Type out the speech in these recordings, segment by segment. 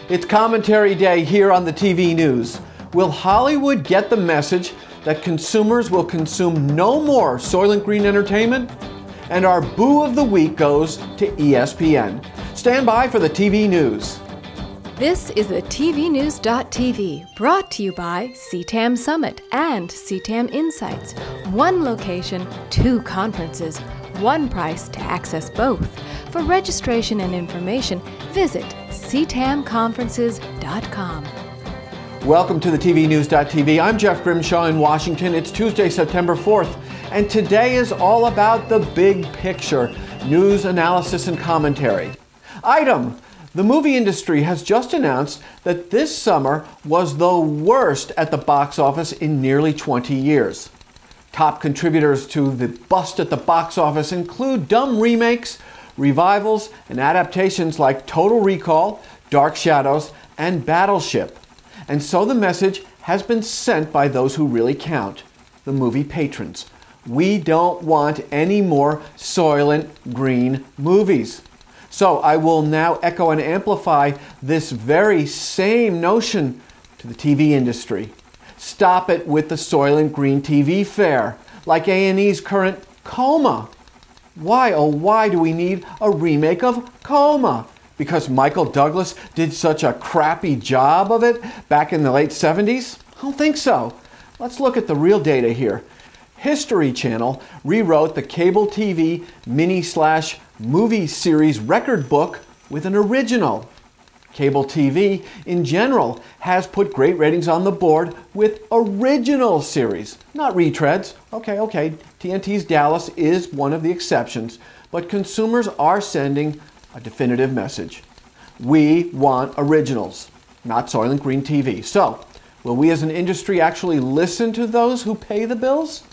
It's commentary day here on the TV news. Will Hollywood get the message that consumers will consume no more Soylent Green entertainment? And our boo of the week goes to ESPN. Stand by for the TV news. This is the TVNews.tv, brought to you by CTAM Summit and CTAM Insights. One location, two conferences, one price to access both. For registration and information, visit ctamconferences.com. Welcome to the TVNews.tv. I'm Jeff Grimshaw in Washington. It's Tuesday, September 4th, and today is all about the big picture, news, analysis, and commentary. Item: the movie industry has just announced that this summer was the worst at the box office in nearly 20 years. Top contributors to the bust at the box office include dumb remakes, revivals, and adaptations like Total Recall, Dark Shadows, and Battleship. And so the message has been sent by those who really count, the movie patrons. We don't want any more Soylent Green movies. So I will now echo and amplify this very same notion to the TV industry. Stop it with the Soylent Green TV fare, like A&E's current Coma. Why, oh why do we need a remake of Coma? Because Michael Douglas did such a crappy job of it back in the late 70s? I don't think so. Let's look at the real data here. History Channel rewrote the cable TV mini/movie series record book with an original. Cable TV in general has put great ratings on the board with original series, not retreads. Okay, TNT's Dallas is one of the exceptions, but consumers are sending a definitive message. We want originals, not Soylent Green TV. So, will we as an industry actually listen to those who pay the bills?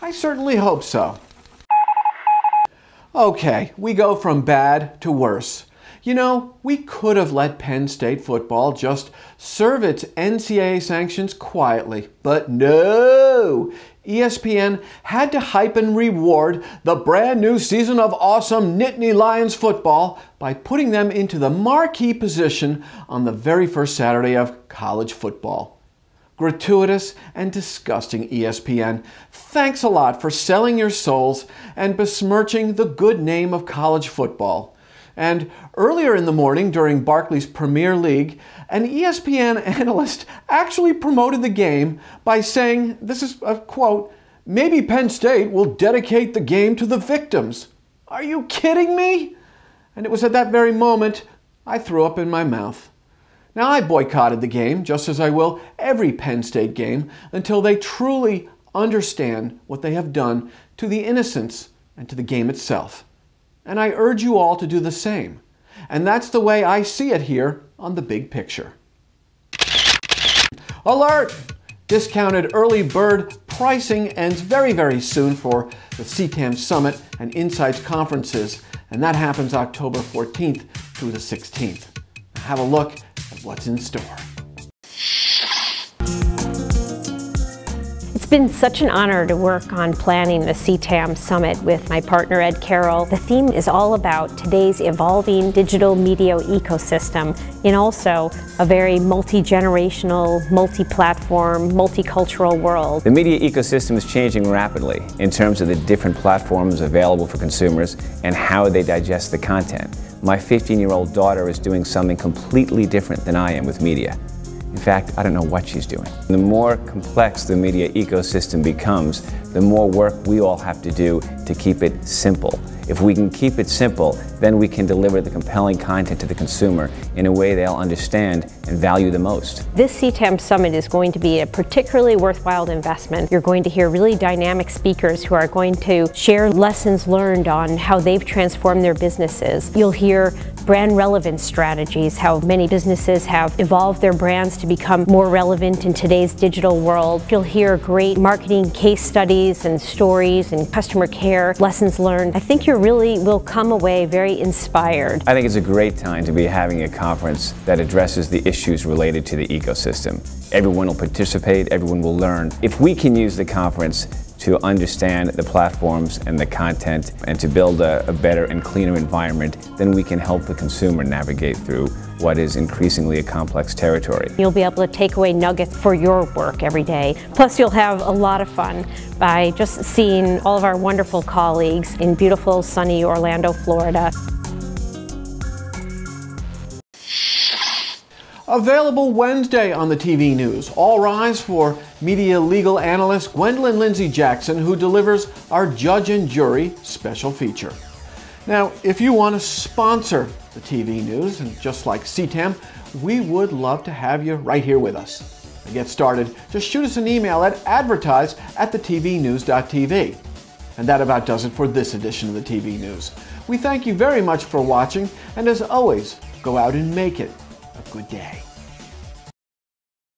I certainly hope so. Okay, we go from bad to worse. You know, we could have let Penn State Football just serve its NCAA sanctions quietly, but no! ESPN had to hype and reward the brand new season of awesome Nittany Lions football by putting them into the marquee position on the very first Saturday of college football. Gratuitous and disgusting ESPN. Thanks a lot for selling your souls and besmirching the good name of college football. And earlier in the morning during Barclays Premier League, an ESPN analyst actually promoted the game by saying, this is a quote, "Maybe Penn State will dedicate the game to the victims." Are you kidding me? And it was at that very moment I threw up in my mouth. Now I boycotted the game, just as I will every Penn State game, until they truly understand what they have done to the innocents and to the game itself. And I urge you all to do the same. And that's the way I see it here on the big picture. Alert! Discounted early bird pricing ends very, very soon for the CTAM Summit and Insights conferences, and that happens October 14th through the 16th. Now have a look at what's in store. It's been such an honor to work on planning the CTAM Summit with my partner Ed Carroll. The theme is all about today's evolving digital media ecosystem in also a very multi-generational, multi-platform, multicultural world. The media ecosystem is changing rapidly in terms of the different platforms available for consumers and how they digest the content. My 15-year-old daughter is doing something completely different than I am with media. In fact, I don't know what she's doing. The more complex the media ecosystem becomes, the more work we all have to do to keep it simple. If we can keep it simple, then we can deliver the compelling content to the consumer in a way they'll understand and value the most. This CTAM Summit is going to be a particularly worthwhile investment. You're going to hear really dynamic speakers who are going to share lessons learned on how they've transformed their businesses. You'll hear brand relevance strategies, how many businesses have evolved their brands to become more relevant in today's digital world. You'll hear great marketing case studies and stories and customer care lessons learned. I think you really will come away very inspired. I think it's a great time to be having a conference that addresses the issues related to the ecosystem. Everyone will participate, everyone will learn. If we can use the conference to understand the platforms and the content and to build a better and cleaner environment, then we can help the consumer navigate through what is increasingly a complex territory. You'll be able to take away nuggets for your work every day. Plus, you'll have a lot of fun by just seeing all of our wonderful colleagues in beautiful, sunny Orlando, Florida. Available Wednesday on the TV news. All rise for media legal analyst Gwendolyn Lindsay Jackson, who delivers our Judge and Jury special feature. Now, if you want to sponsor the TV news, and just like CTAM, we would love to have you right here with us. To get started, just shoot us an email at advertise@thetvnews.tv. And that about does it for this edition of the TV News. We thank you very much for watching, and as always, go out and make it a good day.